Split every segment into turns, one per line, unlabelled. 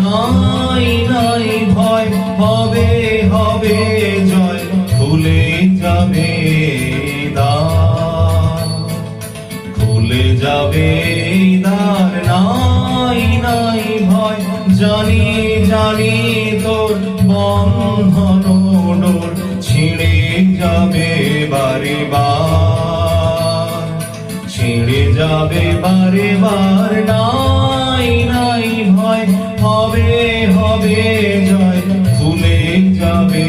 নাই নাই ভয়, হবে হবে জয়, খুলে যাবে দ্বার, খুলে যাবে দ্বার। নাই নাই ভয়, জানি জানি তোর বন্ধন ডোর ছিঁড়ে যাবে বারে বার, ছিঁড়ে যাবে বারে বার। নাই নাই ভয়, হবে হবে জয়, খুলে যাবে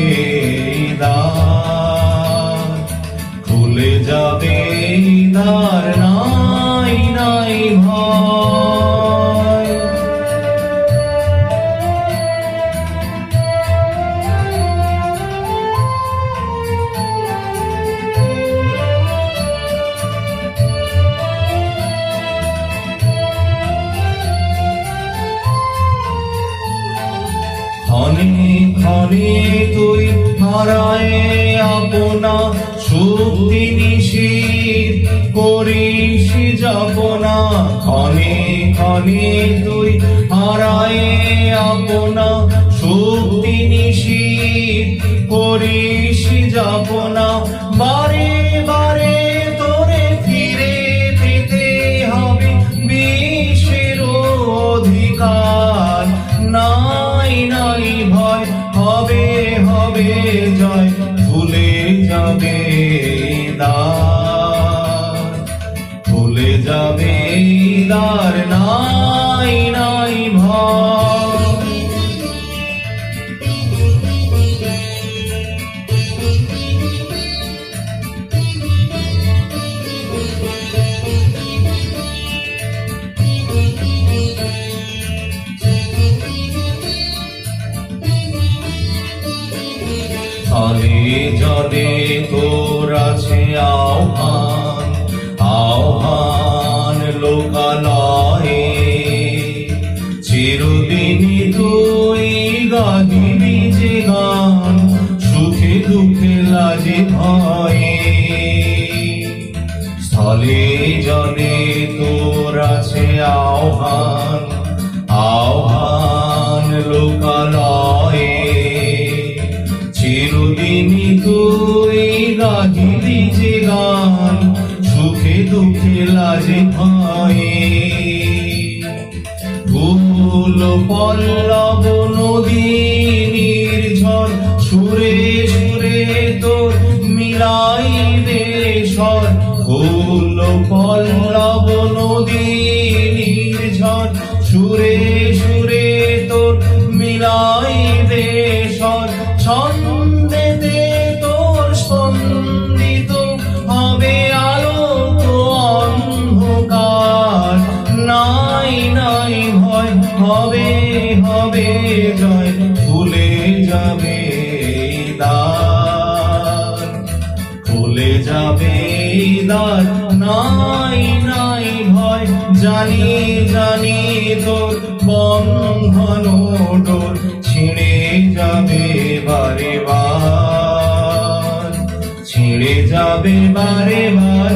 দ্বার, খুলে যাবে দ্বার। নাই নাই ভয়। ক্ষণে ক্ষণে তুই হারায় আপনা, শক্তি নিশীথ করিস যাপনা। ক্ষণে ক্ষণে তুই হারায় আপনা, শক্তি নিশীথ করিস যাপনা। বারে বারে তোরে ফিরে পেতে হবে বিশ্বের অধিকার। নাই নাই ভয়, হবে হবে জয়, খুলে যাবে দ্বার, খুলে যাবে দ্বার। নাই নাই ভয়। স্থলে জলে তোর আছে আহ্বান, আহ্বান লোকালয়ে। চিরদিনই তুই গাহিবি যে গান, সুখে দুঃখে লাজে ভয়ে। স্থলে জলে তোর আছে আহ্বান, আহ্বান লোকালয়ে। চিরদিনই তুই গাহিবি যে গান, সুখে দুঃখে লাজে ভয়ে। ফুল পল্লব নদী নির্ঝর, সুরে সুরে তোর মিলাইবে স্বর। ফুল পল্লব নদী নির্ঝর, সুরে সুরে তোর মিলাইবে স্বর। ছন্দেতে তোর স্পন্দিত হবে আলোক অন্ধকার। নাই নাই ভয়, হবে হবে জয়, খুলে যাবে দ্বার, খুলে যাবে দ্বার। নাই নাই ভয়, জানি জানি তোর বন্ধন ডোর ছিঁড়ে যাবে বারে বার, ছিঁড়ে যাবে বারে বার।